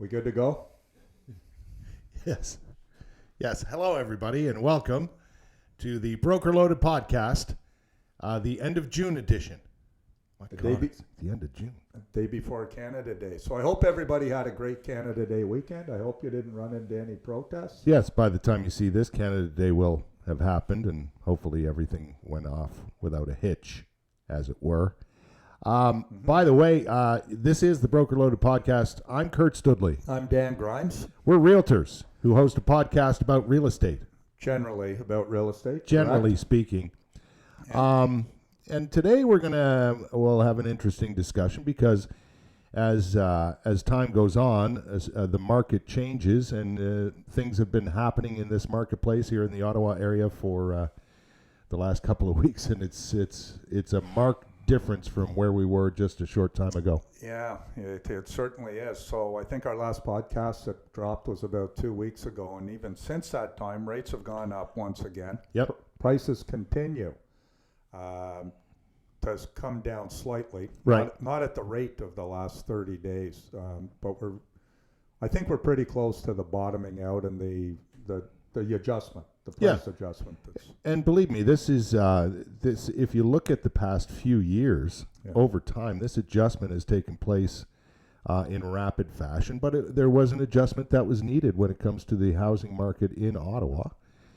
good to go? Yes. Yes. Hello, everybody, and welcome to the Broker Loaded Podcast, the end of June edition. The end of June. Day before Canada Day. So I hope everybody had a great Canada Day weekend. I hope you didn't run into any protests. Yes, by the time you see this, Canada Day will have happened, and hopefully everything went off without a hitch, as it were. By the way, this is the Broker Loaded Podcast. I'm Kurt Stoodley. I'm Dan Grimes. We're realtors who host a podcast about real estate. Generally about real estate. Generally speaking. And today we'll have an interesting discussion because as time goes on, as the market changes and things have been happening in this marketplace here in the Ottawa area for the last couple of weeks, and it's a marked difference from where we were just a short time ago. Yeah, it certainly is. So I think our last podcast that dropped was about 2 weeks ago, and even since that time, rates have gone up once again. Yep. Prices continue to come down slightly. Right. Not at the rate of the last 30 days, but I think we're pretty close to the bottoming out and the adjustment. The price adjustment. And believe me, this is if you look at the past few years, over time, this adjustment has taken place in rapid fashion. But there was an adjustment that was needed when it comes to the housing market in Ottawa.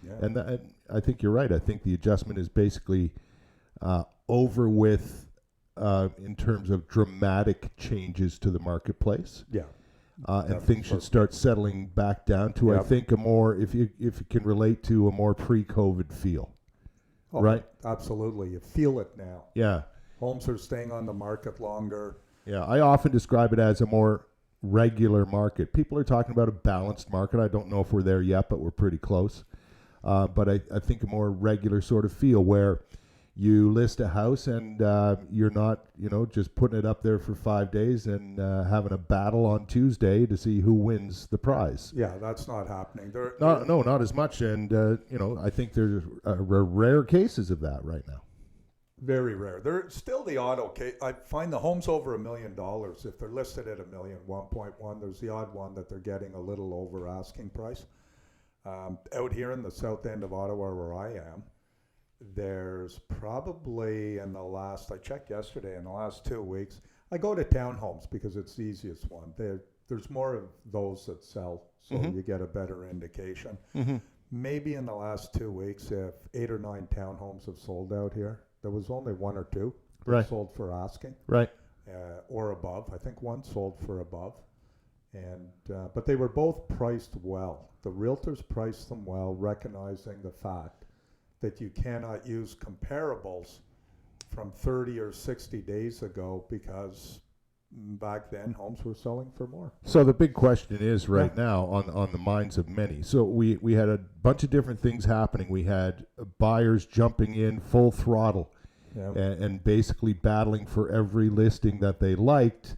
Yeah. And I think you're right. I think the adjustment is basically over with in terms of dramatic changes to the marketplace. Yeah. And things should start settling back down to, I think, a more, if you can relate to, a more pre-COVID feel, right? Absolutely. You feel it now. Yeah. Homes are staying on the market longer. Yeah, I often describe it as a more regular market. People are talking about a balanced market. I don't know if we're there yet, but we're pretty close. But I think a more regular sort of feel where you list a house and you're not, just putting it up there for 5 days and having a battle on Tuesday to see who wins the prize. Yeah, that's not happening. No, not as much. And, I think there's rare cases of that right now. Very rare. There's still the auto case. I find the homes over $1 million, if they're listed at $1 million, 1.1, there's the odd one that they're getting a little over asking price. Out here in the south end of Ottawa where I am, there's probably I checked yesterday, in the last 2 weeks, I go to townhomes because it's the easiest one. There's more of those that sell, so you get a better indication. Mm-hmm. Maybe in the last 2 weeks, if 8 or 9 townhomes have sold out here, there was only 1 or 2 that sold for asking, right, or above. I think 1 sold for above, and but they were both priced well. The realtors priced them well, recognizing the fact that you cannot use comparables from 30 or 60 days ago because back then homes were selling for more. So the big question is now on the minds of many. So we had a bunch of different things happening. We had buyers jumping in full throttle and basically battling for every listing that they liked,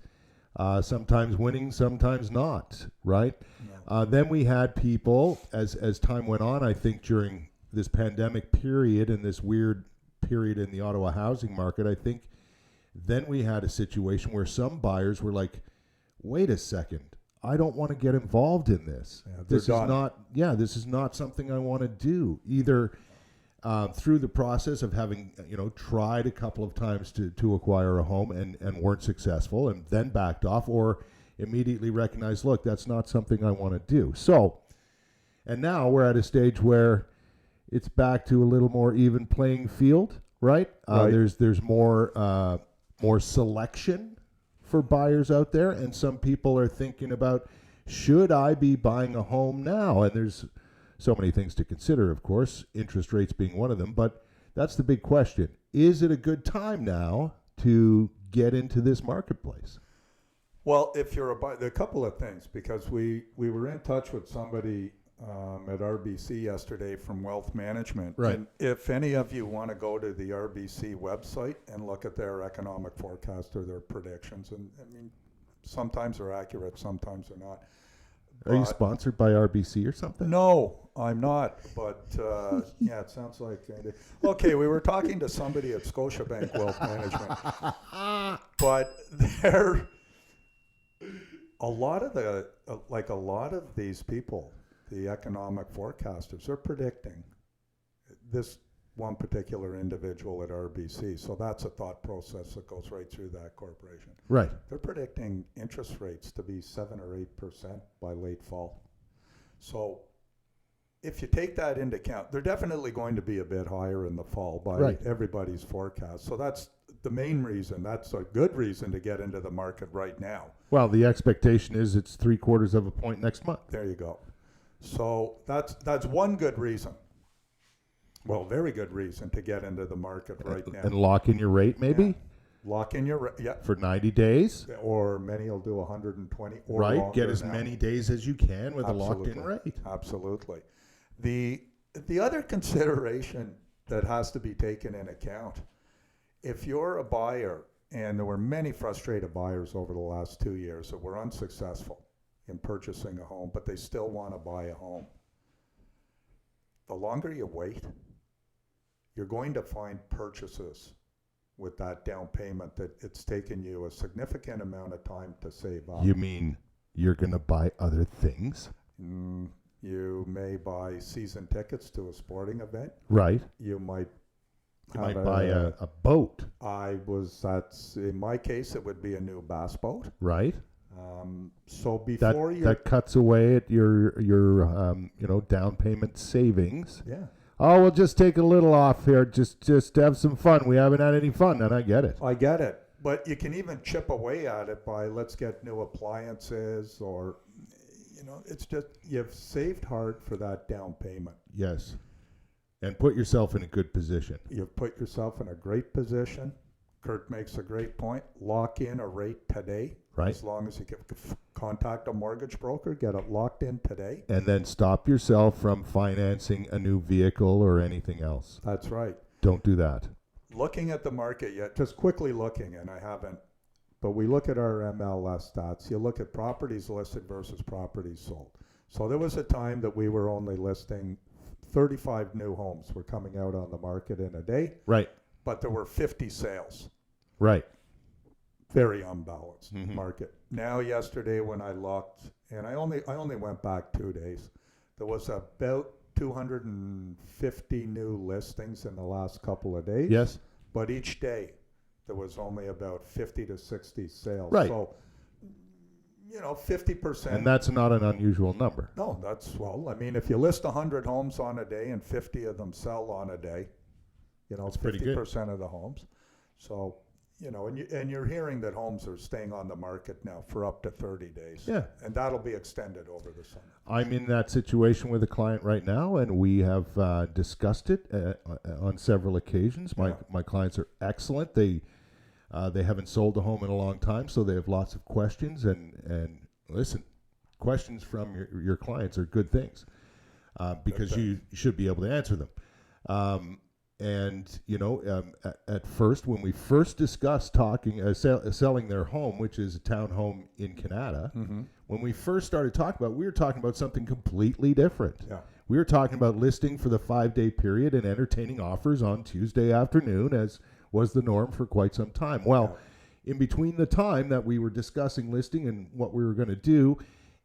sometimes winning, sometimes not, right? No. Then we had people, as time went on, I think during this pandemic period and this weird period in the Ottawa housing market, I think then we had a situation where some buyers were like, wait a second, I don't want to get involved in this. This is not something I want to do, either through the process of having tried a couple of times to acquire a home and weren't successful and then backed off, or immediately recognized, look, that's not something I want to do. So, and now we're at a stage where it's back to a little more even playing field, right? There's more selection for buyers out there, and some people are thinking about, should I be buying a home now? And there's so many things to consider, of course, interest rates being one of them, but that's the big question. Is it a good time now to get into this marketplace? Well, if you're a couple of things, because we were in touch with somebody at RBC yesterday from Wealth Management. Right. And if any of you want to go to the RBC website and look at their economic forecast or their predictions, and I mean, sometimes they're accurate, sometimes they're not. Are you sponsored by RBC or something? No, I'm not. But yeah, it sounds like. Okay, we were talking to somebody at Scotiabank Wealth Management, but they're A lot of a lot of these people, the economic forecasters, are predicting this one particular individual at RBC. So that's a thought process that goes right through that corporation. Right. They're predicting interest rates to be 7 or 8% by late fall. So if you take that into account, they're definitely going to be a bit higher in the fall by everybody's forecast. So that's the main reason. That's a good reason to get into the market right now. Well, the expectation is it's 0.75 of a point next month. There you go. So that's one good reason. Well, very good reason to get into the market right now. And lock in your rate, maybe? Yeah. Lock in your rate, yeah. For 90 days? Or many will do 120 or right, longer get as now. many days as you can with Absolutely. a locked-in rate. Absolutely. The other consideration that has to be taken in account, if you're a buyer, and there were many frustrated buyers over the last 2 years that were unsuccessful in purchasing a home, but they still want to buy a home. The longer you wait, you're going to find purchases with that down payment that it's taken you a significant amount of time to save up. You mean you're going to buy other things? You may buy season tickets to a sporting event. Right. You might buy a boat. That's in my case, it would be a new bass boat. Right. So before that cuts away at your down payment savings. Yeah. Oh, we'll just take a little off here, just have some fun. We haven't had any fun, and I get it. I get it. But you can even chip away at it by let's get new appliances or, it's just you've saved hard for that down payment. Yes. And put yourself in a good position. You've put yourself in a great position. Kurt makes a great point. Lock in a rate today. Right. As long as you can contact a mortgage broker, get it locked in today. And then stop yourself from financing a new vehicle or anything else. That's right. Don't do that. Looking at the market yet, just quickly looking, and I haven't, but we look at our MLS stats. You look at properties listed versus properties sold. So there was a time that we were only listing 35 new homes were coming out on the market in a day. Right. But there were 50 sales. Right. Very unbalanced market. Now yesterday when I looked, and I only went back 2 days, there was about 250 new listings in the last couple of days. Yes. But each day there was only about 50 to 60 sales. Right. So 50%. And that's not an unusual number. No, if you list 100 homes on a day and 50 of them sell on a day, it's 50% of the homes. So, and you're hearing that homes are staying on the market now for up to 30 days. Yeah. And that'll be extended over the summer. I'm in that situation with a client right now, and we have discussed it on several occasions. My clients are excellent. They haven't sold a home in a long time, so they have lots of questions. And listen, questions from your clients are good things because you should be able to answer them. At first, when we first discussed selling their home, which is a townhome in Canada, when we first started talking about it, we were talking about something completely different. Yeah. We were talking about listing for the 5-day period and entertaining offers on Tuesday afternoon, as was the norm for quite some time. Well, in between the time that we were discussing listing and what we were going to do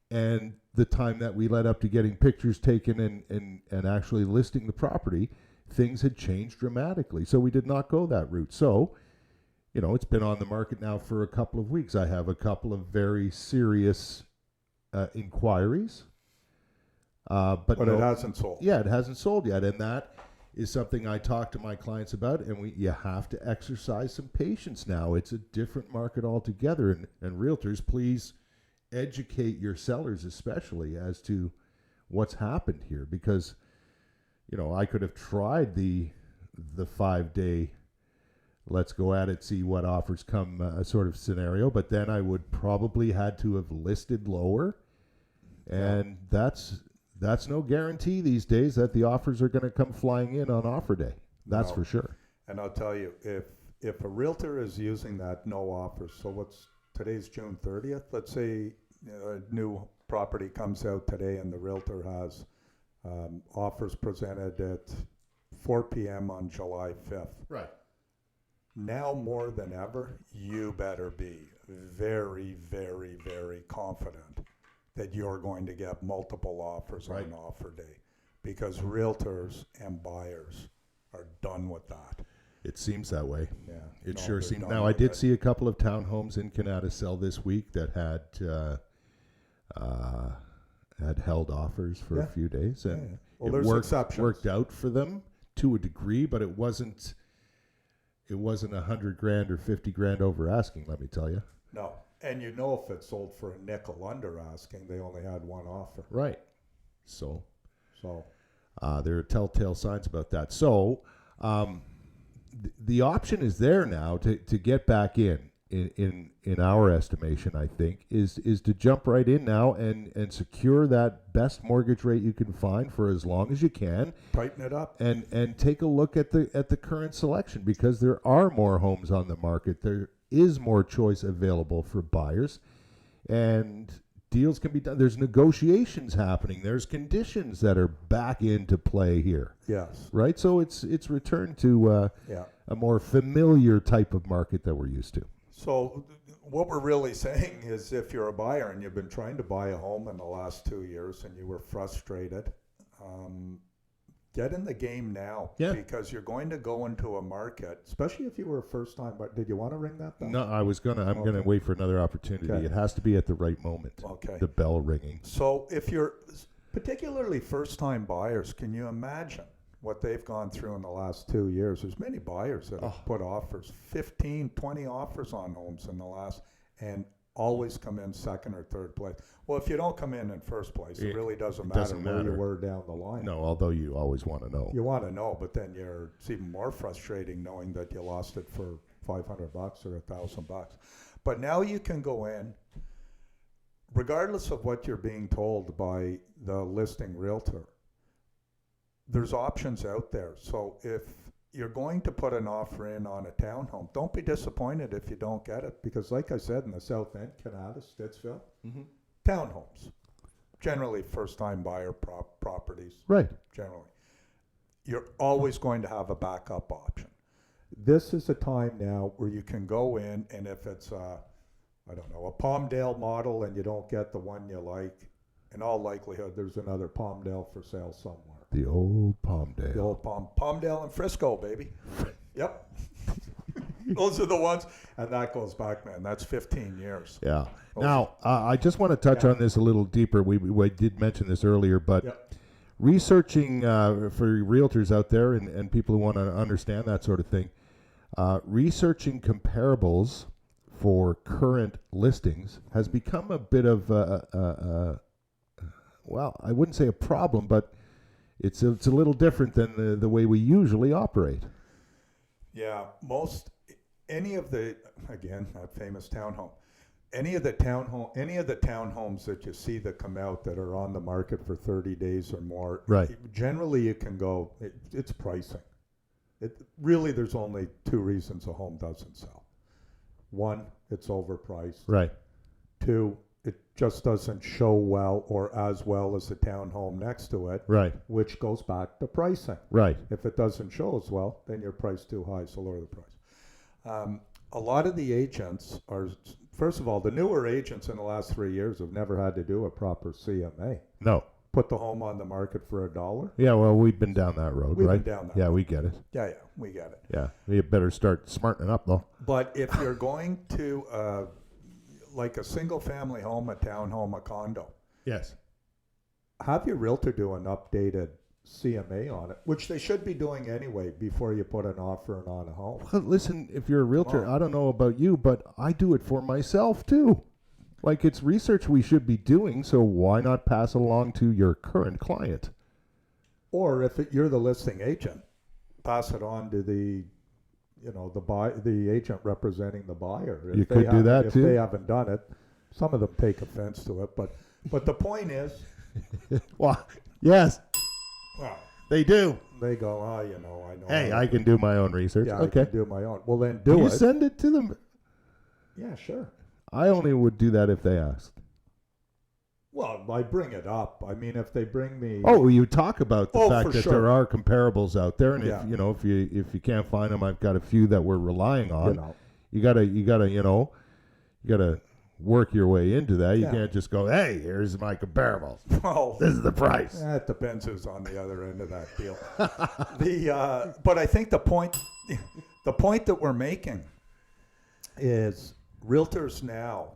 and the time that we led up to getting pictures taken and actually listing the property, things had changed dramatically. So we did not go that route. So, it's been on the market now for a couple of weeks. I have a couple of very serious inquiries. But it hasn't sold. Yeah, it hasn't sold yet. And that is something I talk to my clients about. And you have to exercise some patience now. It's a different market altogether. And realtors, please educate your sellers especially as to what's happened here. Because I could have tried the 5-day, let's go at it, see what offers come sort of scenario, but then I would probably had to have listed lower, and that's no guarantee these days that the offers are going to come flying in on offer day. That's for sure. And I'll tell you, if a realtor is using that no offers, so today's June 30th, let's say a new property comes out today and the realtor has offers presented at 4 p.m. on July 5th. Right. now more than ever, you better be very, very, very confident that you're going to get multiple offers on an offer day, because realtors and buyers are done with that. It seems that way. Yeah, It sure seems. Now, I did see a couple of townhomes in Canada sell this week that had held offers for a few days, and well, there's exceptions. Worked out for them to a degree, but it wasn't $100,000 or $50,000 over asking. Let me tell you. No, and you know if it sold for a nickel under asking, they only had one offer. Right. So there are telltale signs about that. So the option is there now to get back in our estimation, I think, is to jump right in now and secure that best mortgage rate you can find for as long as you can. Tighten it up. And take a look at the current selection, because there are more homes on the market. There is more choice available for buyers, and deals can be done. There's negotiations happening. There's conditions that are back into play here. Yes. Right? So it's returned to a more familiar type of market that we're used to. So what we're really saying is, if you're a buyer and you've been trying to buy a home in the last 2 years and you were frustrated, get in the game now, because you're going to go into a market, especially if you were a first-time buyer. Did you want to ring that bell? No, I'm going to wait for another opportunity. Okay. It has to be at the right moment. Okay. The bell ringing. So if you're particularly first-time buyers, can you imagine what they've gone through in the last 2 years? There's many buyers that have put offers, 15, 20 offers on homes in the last, and always come in second or third place. Well, if you don't come in first place, it really doesn't matter where you were down the line. No, although you always want to know. You want to know, but then it's even more frustrating knowing that you lost it for $500 or $1,000. But now you can go in, regardless of what you're being told by the listing realtor. There's options out there. So if you're going to put an offer in on a townhome, don't be disappointed if you don't get it, because like I said, in the South End, Canada, Stittsville, townhomes, generally first-time buyer properties. Right. Generally. You're always going to have a backup option. This is a time now where you can go in, and if it's a Palmdale model and you don't get the one you like, in all likelihood, there's another Palmdale for sale somewhere. The old Palmdale. The old Palmdale and Frisco, baby. Yep. Those are the ones. And that goes back, man. That's 15 years. Yeah. Now, I just want to touch on this a little deeper. We did mention this earlier, but researching for realtors out there and people who want to understand that sort of thing, researching comparables for current listings has become a bit of well, I wouldn't say a problem, but it's a little different than the way we usually operate. Yeah, any of the that famous townhome, any of the townhomes that you see that come out that are on the market for 30 days or more, right? Generally, you can go. It's pricing. Really, there's only two reasons a home doesn't sell. One, it's overpriced. Right. Two, it just doesn't show well or as well as the townhome next to it. Right. Which goes back to pricing. Right. If it doesn't show as well, then you're priced too high, so lower the price. A lot of the agents are, first of all, the newer agents in the last 3 years have never had to do a proper CMA. No. Put the home on the market for $1. Yeah, well, we've been down that road, right? We've been down that road. Yeah, we get it. Yeah, we get it. Yeah, you better start smartening up, though. But if you're going to, like a single-family home, a townhome, a condo. Yes. Have your realtor do an updated CMA on it, which they should be doing anyway before you put an offer on a home. Well, listen, if you're a realtor, I don't know about you, but I do it for myself, too. Like, it's research we should be doing, so why not pass it along to your current client? Or if you're the listing agent, pass it on to the agent representing the buyer. You could do that too. If they haven't done it, some of them take offense to it. But the point is, well, yes, they do. They go, I know. Hey, I can do my own research. Yeah, okay. I can do my own. Well, then do it. You send it to them. Yeah, sure. I only would do that if they asked. Well, I bring it up. I mean, if they bring me... Oh, you talk about the fact for that sure. there are comparables out there, and Yeah. if you can't find them, I've got a few that we're relying on. You know. You gotta work your way into that. You can't just go, hey, here's my comparables. Well, This is the price. it depends who's on the other end of that deal. But I think the point that we're making is realtors now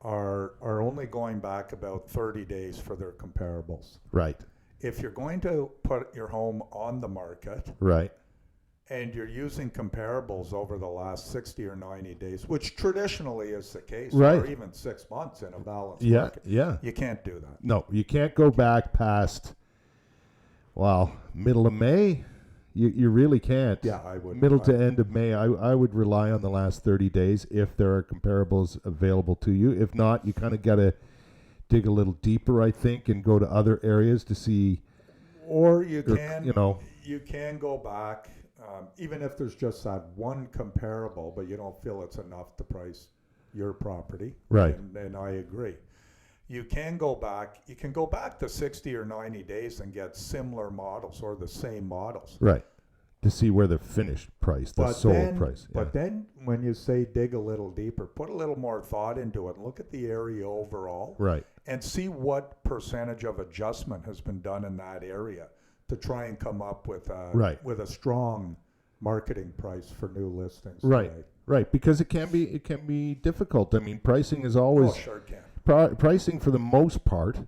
are only going back about 30 days for their comparables. Right. If you're going to put your home on the market, Right. and you're using comparables over the last 60 or 90 days, which traditionally is the case, Right. or even 6 months in a balanced Yeah. market, Yeah. you can't do that. No, you can't go back past, middle of May. You really can't. Yeah, I would. Middle to end of May, I would rely on the last 30 days if there are comparables available to you. If not, you kind of got to dig a little deeper, I think, and go to other areas to see. Or you can go back, even if there's just that one comparable, but you don't feel it's enough to price your property. Right. And I agree. You can go back. You can go back to 60 or 90 days and get similar models or the same models. Right. To see where the finished price, the sold price. Yeah. But then when you say dig a little deeper, put a little more thought into it and look at the area overall. Right. And see what percentage of adjustment has been done in that area to try and come up with a strong marketing price for new listings. Right. Today. Right. Because it can be difficult. I mean, pricing is always Sure can. Pricing for the most part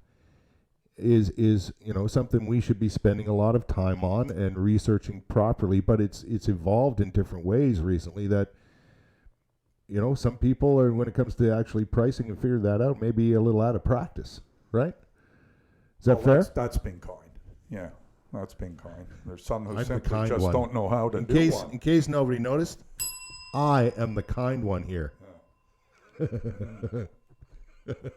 is something we should be spending a lot of time on and researching properly, but it's evolved in different ways recently that some people are, when it comes to actually pricing and figure that out, maybe a little out of practice, right? Is that fair? That's being kind. Yeah, that's being kind. There's some who I'm simply just don't know how to do one. In case nobody noticed, I am the kind one here.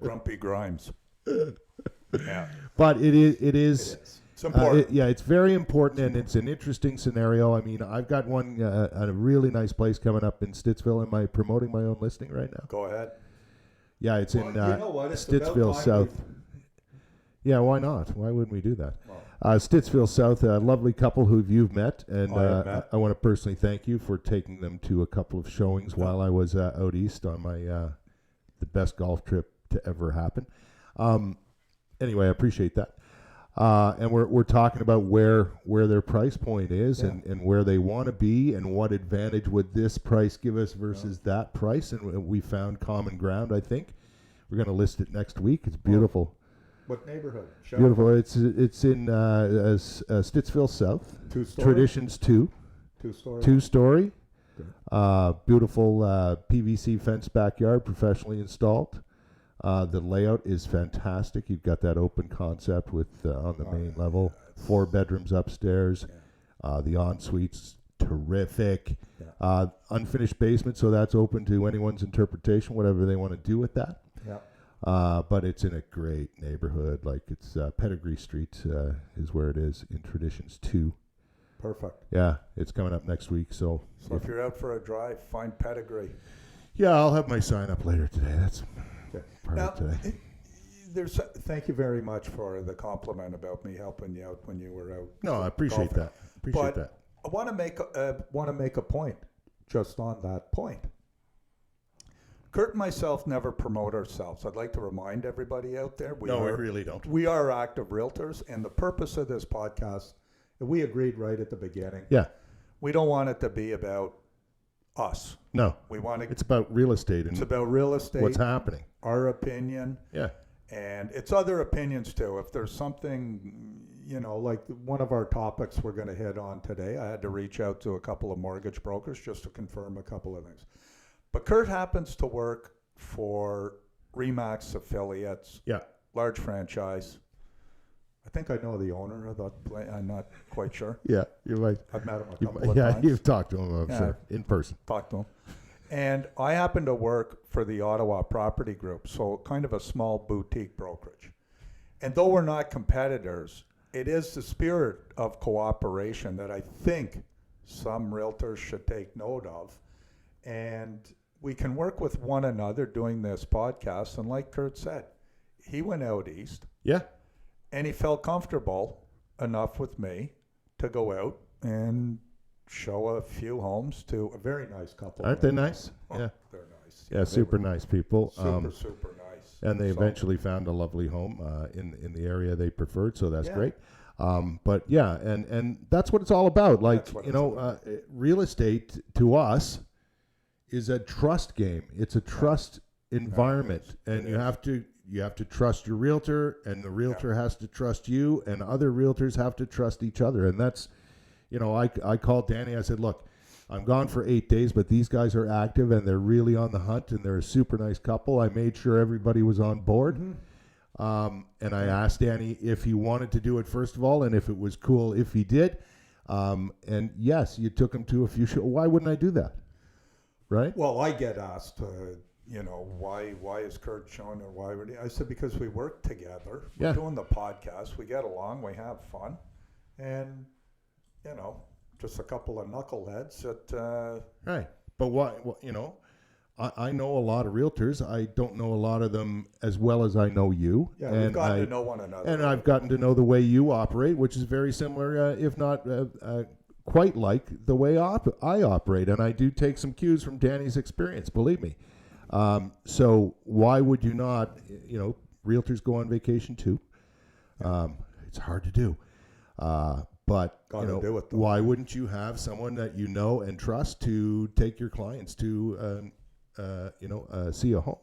Grumpy Grimes. Yeah. But it is. It's important. It's very important, and it's an interesting scenario. I mean, I've got one at a really nice place coming up in Stittsville. Am I promoting my own listing right now? Go ahead. Yeah, it's in you know what? It's Stittsville about time South. Yeah, why not? Why wouldn't we do that? Stittsville South, a lovely couple who you've met, and I want to personally thank you for taking them to a couple of showings while I was out east on my the best golf trip to ever happen. Anyway, I appreciate that. And we're talking about where their price point is and where they want to be and what advantage would this price give us versus that price. And we found common ground, I think. We're going to list it next week. It's beautiful. What neighborhood? Beautiful. It's in Stittsville South. 2-story? Traditions 2. 2-story? 2-story. Beautiful PVC fence backyard, professionally installed. The layout is fantastic. You've got that open concept with on the main level, 4 bedrooms upstairs. The ensuite's terrific. Unfinished basement, so that's open to anyone's interpretation, whatever they want to do with that. But it's in a great neighborhood. Like it's Pedigree Street is where it is in Traditions 2. Perfect. Yeah, it's coming up next week. So if you're out for a drive, find Pedigree. Yeah, I'll have my sign up later today. That's part of today. Thank you very much for the compliment about me helping you out when you were out. No, I appreciate golfing. that. I want to make a point just on that point. Kurt and myself never promote ourselves. I'd like to remind everybody out there. We really don't. We are active realtors, and the purpose of this podcast, we agreed right at the beginning. Yeah. We don't want it to be about us. No. We want to. It's about real estate. It's about real estate. What's happening. Our opinion. Yeah. And it's other opinions too. If there's something, like one of our topics we're going to hit on today, I had to reach out to a couple of mortgage brokers just to confirm a couple of things. But Kurt happens to work for RE/MAX affiliates. Yeah. Large franchise. I think I know the owner of that place. I'm not quite sure. Yeah, you might. I've met him a couple of times. Yeah, you've talked to him, I'm sure, in person. Talked to him. And I happen to work for the Ottawa Property Group, so kind of a small boutique brokerage. And though we're not competitors, it is the spirit of cooperation that I think some realtors should take note of. And we can work with one another doing this podcast. And like Kurt said, he went out east. Yeah. And he felt comfortable enough with me to go out and show a few homes to a very nice couple. Aren't they nice? Oh, yeah. They're nice. Yeah, super nice people. Super nice. And they eventually found a lovely home in the area they preferred, so that's great. But yeah, and that's what it's all about. Like, real estate to us is a trust game. It's a trust environment, and you have to trust your realtor, and the realtor has to trust you, and other realtors have to trust each other. And that's, I called Danny. I said, look, I'm gone for 8 days, but these guys are active and they're really on the hunt, and they're a super nice couple. I made sure everybody was on board. Mm-hmm. And I asked Danny if he wanted to do it, first of all, and if it was cool if he did. And yes, you took him to a few shows. Why wouldn't I do that? Right? Well, I get asked, why is Kurt showing, or why would he? I said, because we work together. We're doing the podcast. We get along. We have fun. And, just a couple of knuckleheads that... Right. But why, I know a lot of realtors. I don't know a lot of them as well as I know you. Yeah, we've gotten to know one another. And I've gotten to know the way you operate, which is very similar, if not quite like the way I operate. And I do take some cues from Danny's experience, believe me. So why would you not, realtors go on vacation too. It's hard to do. But why wouldn't you have someone that you know and trust to take your clients to, see a home?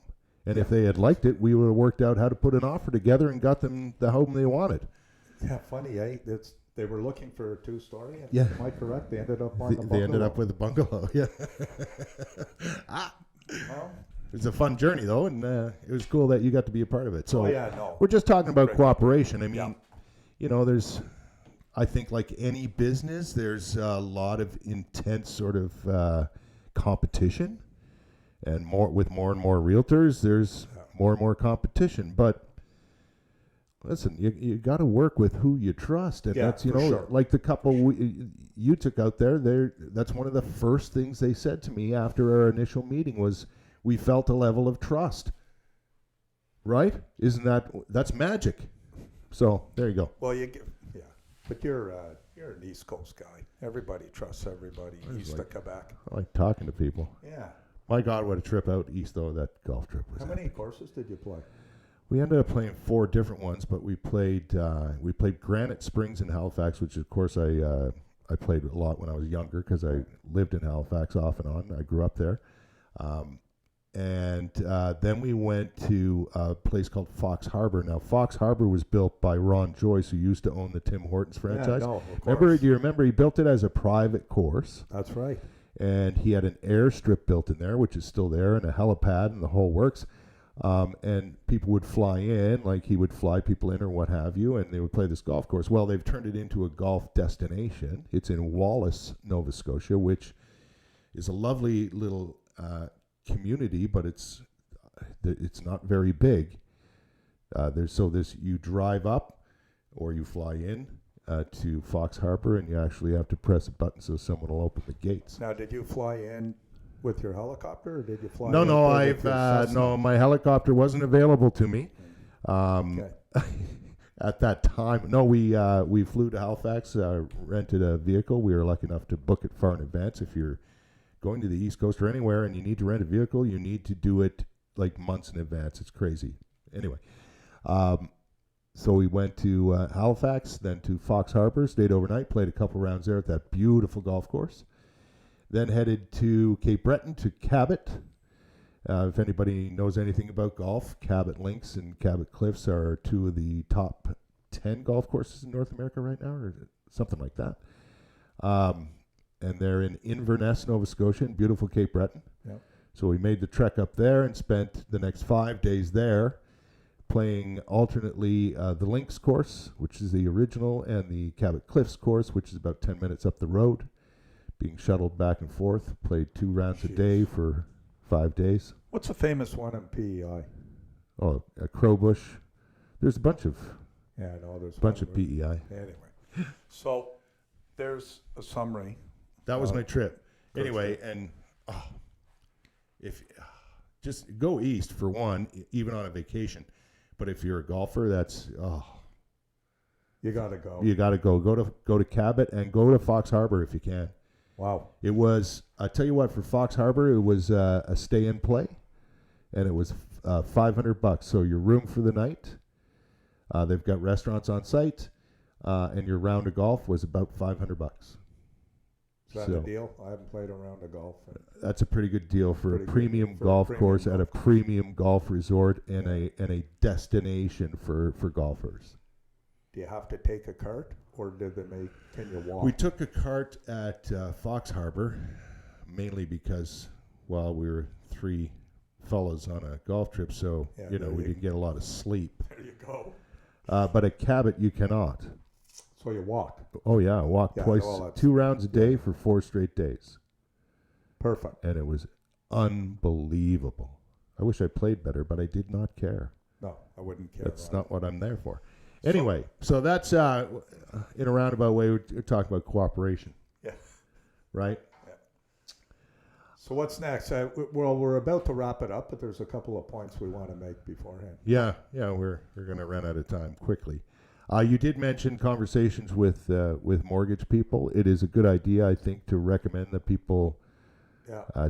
And if they had liked it, we would have worked out how to put an offer together and got them the home they wanted. Yeah, funny, eh? They were looking for a 2-story. And yeah. Am I correct? They ended up on the bungalow. They ended up with a bungalow, yeah. It's a fun journey, though, and it was cool that you got to be a part of it. So we're just talking about cooperation. I mean, there's... I think like any business, there's a lot of intense sort of competition, and more and more realtors, there's more and more competition. But listen, you got to work with who you trust, and that's like the couple you took out there. That's one of the first things they said to me after our initial meeting was we felt a level of trust. Right? That's magic? So there you go. Well, but you're an East Coast guy. Everybody trusts everybody east of Quebec. I like talking to people. Yeah. My God, what a trip out east, though, that golf trip was. How many courses did you play? We ended up playing 4 different ones, but we played Granite Springs in Halifax, which, of course, I played a lot when I was younger because I lived in Halifax off and on. I grew up there. And then we went to a place called Fox Harbor. Now, Fox Harbor was built by Ron Joyce, who used to own the Tim Hortons franchise. Yeah, of course. Do you remember he built it as a private course? That's right. And he had an airstrip built in there, which is still there, and a helipad and the whole works. And people would fly in, like he would fly people in or what have you, and they would play this golf course. Well, they've turned it into a golf destination. It's in Wallace, Nova Scotia, which is a lovely little... community, but it's not very big. You drive up or you fly in to Fox Harbor, and you actually have to press a button so someone will open the gates. Now, did you fly in with your helicopter, or did you fly? No, my helicopter wasn't available to me at that time. No, we flew to Halifax, rented a vehicle. We were lucky enough to book it far in advance. If you're going to the East Coast or anywhere and you need to rent a vehicle, you need to do it like months in advance. It's crazy. Anyway, so we went to Halifax, then to Fox Harbor, stayed overnight, played a couple rounds there at that beautiful golf course, then headed to Cape Breton to Cabot. If anybody knows anything about golf, Cabot Links and Cabot Cliffs are 2 of the top 10 golf courses in North America right now, or something like that. And they're in Inverness, Nova Scotia, in beautiful Cape Breton. Yep. So we made the trek up there and spent the next 5 days there playing alternately the Links course, which is the original, and the Cabot Cliffs course, which is about 10 minutes up the road, being shuttled back and forth. Played 2 rounds a day for 5 days. What's the famous one in PEI? Oh, Crowbush. There's a bunch of PEI. Anyway, so there's a summary. That was my trip. Anyway, and if just go east for one, even on a vacation. But if you're a golfer, that's You got to go. you got to go. Go to Cabot and go to Fox Harbor if you can. Wow. It was, I tell you what, for Fox Harbor, it was a stay and play, and it was $500. So your room for the night, they've got restaurants on site, and your round of golf was about $500. Is that a deal? I haven't played a round of golf. That's a pretty good deal for Pretty a premium good for golf a premium course golf at a premium golf resort and a destination for golfers. Do you have to take a cart, or can you walk? We took a cart at Fox Harbor, mainly because, well, we were three fellows on a golf trip, so we didn't get a lot of sleep. There you go. But at Cabot, you cannot. So you walk. Oh yeah, walk twice, 2 rounds a day for 4 straight days. Perfect. And it was unbelievable. I wish I played better, but I did not care. No, I wouldn't care. That's not what I'm there for. Anyway, so that's in a roundabout way, we're talking about cooperation. Yeah. Right? Yeah. So what's next? We're about to wrap it up, but there's a couple of points we want to make beforehand. Yeah, we're going to run out of time quickly. You did mention conversations with mortgage people. It is a good idea, I think, to recommend that people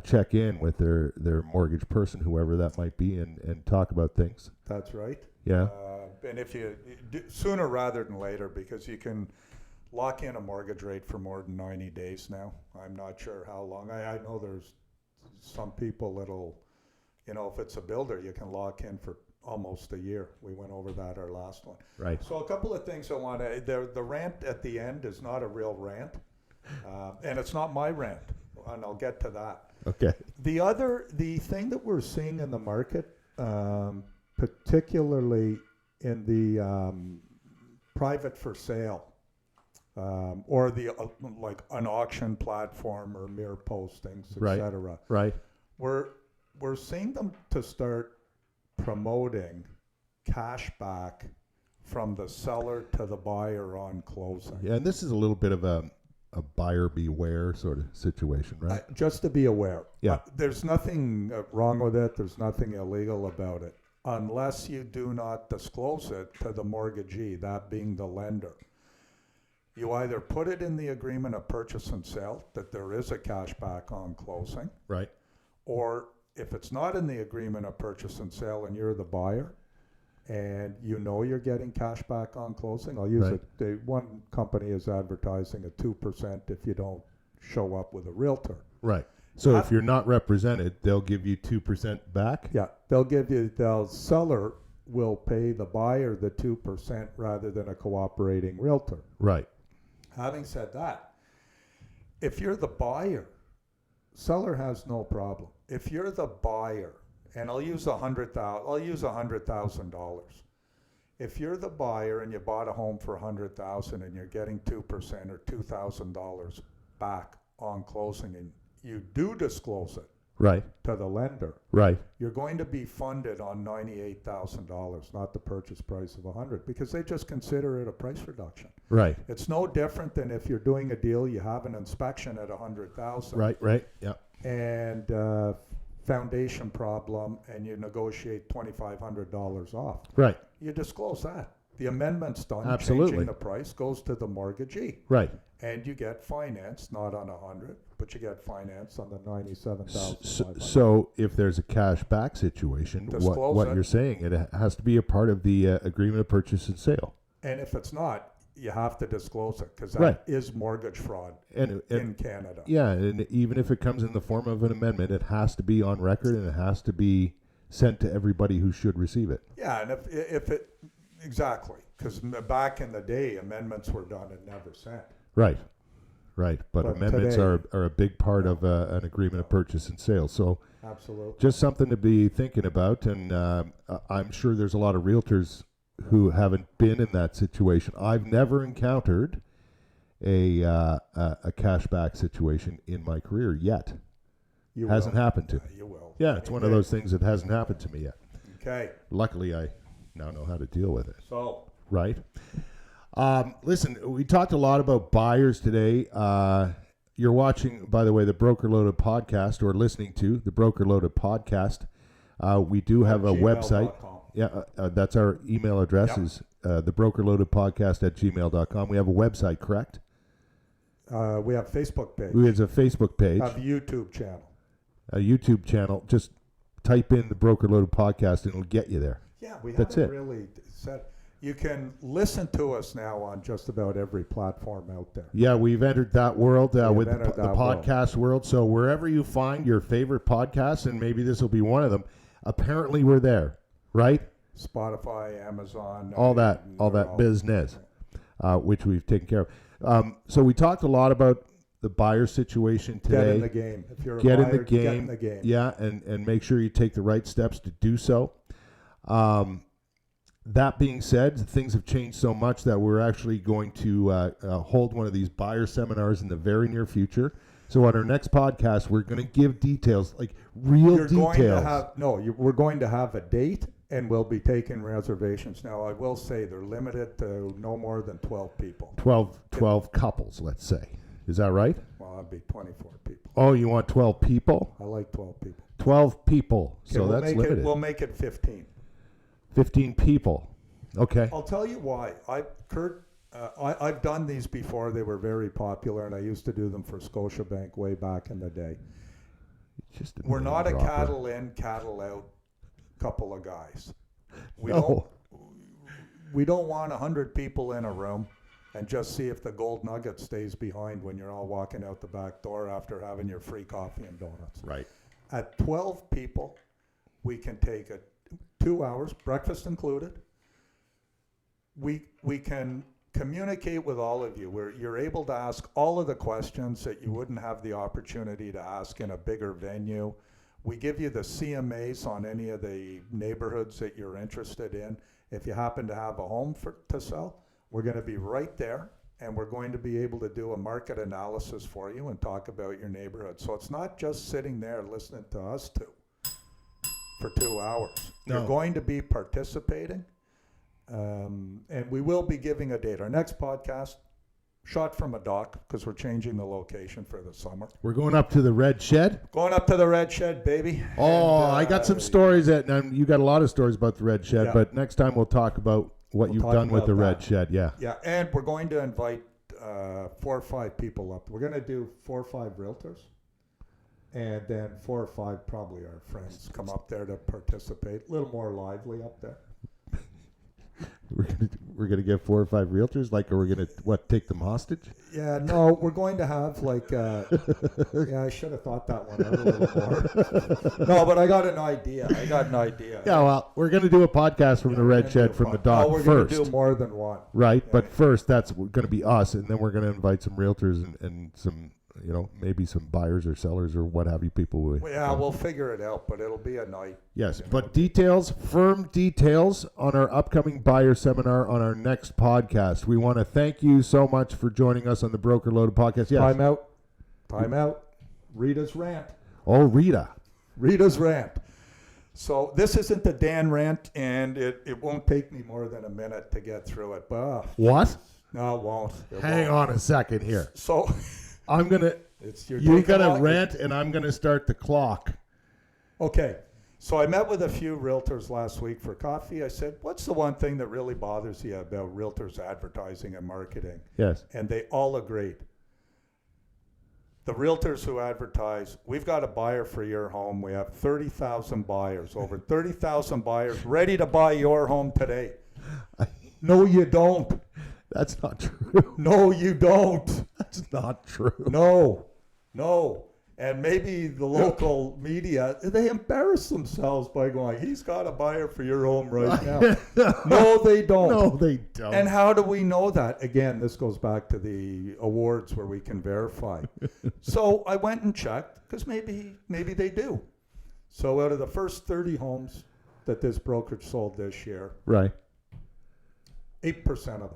check in with their mortgage person, whoever that might be, and talk about things. That's right. Yeah. And if you sooner rather than later, because you can lock in a mortgage rate for more than 90 days now. I'm not sure how long. I know there's some people that'll, if it's a builder, you can lock in for almost a year. We went over that our last one. Right. So a couple of things I want to, the rant at the end is not a real rant, and it's not my rant, and I'll get to that. Okay. The thing that we're seeing in the market, particularly in the private for sale, or the like an auction platform or mere postings, etc. Right. We're seeing them to start promoting cash back from the seller to the buyer on closing. Yeah, and this is a little bit of a buyer beware sort of situation, right? Just to be aware. Yeah. There's nothing wrong with it. There's nothing illegal about it, unless you do not disclose it to the mortgagee, that being the lender. You either put it in the agreement of purchase and sale that there is a cash back on closing. Right. Or if it's not in the agreement of purchase and sale and you're the buyer and you're getting cash back on closing, I'll use it. One company is advertising a 2% if you don't show up with a realtor. Right. So if you're not represented, they'll give you 2% back? Yeah. The seller will pay the buyer the 2% rather than a cooperating realtor. Right. Having said that, if you're the buyer, seller has no problem. If you're the buyer, and I'll use $100,000. If you're the buyer and you bought a home for $100,000 and you're getting 2% or $2,000 back on closing, and you do disclose it to the lender, you're going to be funded on $98,000, not the purchase price of $100,000, because they just consider it a price reduction. Right. It's no different than if you're doing a deal, you have an inspection at $100,000. Right. Yeah. And foundation problem, and you negotiate $2,500 off. Right. You disclose that. The amendment's done. Absolutely. Changing the price goes to the mortgagee. Right. And you get finance, not on $100,000, but you get finance on the $97,500. So if there's a cash back situation, what you're saying, it has to be a part of the agreement of purchase and sale. And if it's not, you have to disclose it, because that is mortgage fraud in Canada. Yeah, and even if it comes in the form of an amendment, it has to be on record and it has to be sent to everybody who should receive it. Yeah, and if it exactly, because back in the day, amendments were done and never sent. Right. But amendments today, are a big part of an agreement of purchase and sale. So absolutely, just something to be thinking about. And I'm sure there's a lot of realtors who haven't been in that situation. I've never encountered a cashback situation in my career yet. Hasn't happened to me. You will. Yeah, it's one of those things that hasn't happened to me yet. Okay. Luckily, I now know how to deal with it. So. Right. Listen, we talked a lot about buyers today. You're watching, by the way, the Broker Loaded Podcast, or listening to the Broker Loaded Podcast. We do have a website. Yeah, that's our email address is TheBrokerLoadedPodcast@gmail.com. We have a website, correct? We have Facebook page. We have a Facebook page. Have a YouTube channel. A YouTube channel. Just type in The Broker Loaded Podcast and it'll get you there. Yeah, we That's haven't it. really said. You can listen to us now on just about every platform out there. Yeah, we've entered that world with entered the that podcast world. So wherever you find your favorite podcasts, and maybe this will be one of them, apparently we're there, right? Spotify, Amazon, All that business, which we've taken care of. So we talked a lot about the buyer situation today. Get in the game. If you're a Get buyer, in the game. get in the game. Yeah, and make sure you take the right steps to do so. That being said, things have changed so much that we're actually going to hold one of these buyer seminars in the very near future. So on our next podcast, we're going to give details, like real details. We're going to have a date, and we'll be taking reservations. Now, I will say they're limited to no more than 12 people. 12 couples, let's say. Is that right? Well, that'd be 24 people. Oh, you want 12 people? I like 12 people. 12 people. Okay, So that's limited. We'll make it 15. 15 people. Okay. I'll tell you why. I've done these before. They were very popular, and I used to do them for Scotiabank way back in the day. We're not a cattle in, cattle out couple of guys. We don't want 100 people in a room and just see if the gold nugget stays behind when you're all walking out the back door after having your free coffee and donuts. Right. At 12 people, we can take 2 hours, breakfast included. We can communicate with all of you where you're able to ask all of the questions that you wouldn't have the opportunity to ask in a bigger venue. We give you the CMAs on any of the neighborhoods that you're interested in. If you happen to have a home to sell, we're going to be right there, and we're going to be able to do a market analysis for you and talk about your neighborhood. So it's not just sitting there listening to us two for 2 hours. No. You're going to be participating. And we will be giving a date. Our next podcast, shot from a dock, because we're changing the location for the summer. We're going up to the Red Shed? Going up to the Red Shed, baby. Oh, I got some stories you got a lot of stories about the Red Shed, Yeah. but next time we'll talk about what you've done with the Red Shed. Yeah. Yeah, and we're going to invite 4 or 5 people up. We're going to do 4 or 5 realtors, and then 4 or 5 probably our friends come up there to participate. A little more lively up there. We're gonna get 4 or 5 realtors. Like, are we gonna take them hostage? Yeah, no, we're going to have yeah, I should have thought that one out a little more. No, but I got an idea. Yeah, well, we're gonna do a podcast from the Red Shed from the dock we're first. Going to do more than one. Right, Yeah. but first that's gonna be us, and then we're gonna invite some realtors and some, maybe some buyers or sellers or what have you people. We'll figure it out, but it'll be a night. Yes, but firm details on our upcoming buyer seminar on our next podcast. We want to thank you so much for joining us on the Broker Loaded Podcast. Yes. Time out. Rita's rant. Oh, Rita's rant. So this isn't the Dan rant, and it won't take me more than a minute to get through it. But what? No, it won't. Hang on a second here. So I'm gonna. You're gonna rant, and I'm gonna start the clock. Okay. So I met with a few realtors last week for coffee. I said, what's the one thing that really bothers you about realtors advertising and marketing? Yes. And they all agreed. The realtors who advertise, we've got a buyer for your home. We have 30,000 buyers, over 30,000 buyers ready to buy your home today. No, you don't. That's not true. No, you don't. That's not true. No. And maybe the local media, they embarrass themselves by going, he's got a buyer for your home right now. No, they don't. No, they don't. And how do we know that? Again, this goes back to the awards where we can verify. So I went and checked, because maybe they do. So out of the first 30 homes that this brokerage sold this year, right, 8% of them,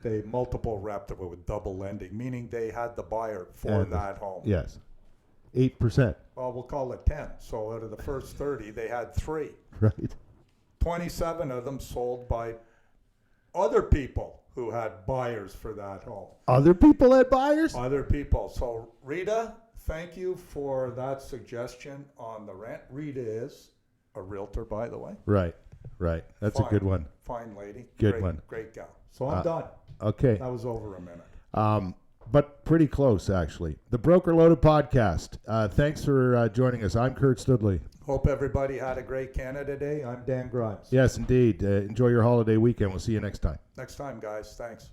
they multiple repped it with double lending, meaning they had the buyer for that home. Yes. 8%. Well, we'll call it 10. So out of the first 30, they had 3. Right. 27 of them sold by other people who had buyers for that home. Other people had buyers? Other people. So Rita, thank you for that suggestion on the rent. Rita is a realtor, by the way. Right. That's a good one. Fine lady. Good one. Great gal. So I'm done. Okay. That was over a minute. But pretty close, actually. The Broker Loaded Podcast. Thanks for joining us. I'm Kurt Stoodley. Hope everybody had a great Canada Day. I'm Dan Grimes. Yes, indeed. Enjoy your holiday weekend. We'll see you next time. Next time, guys. Thanks.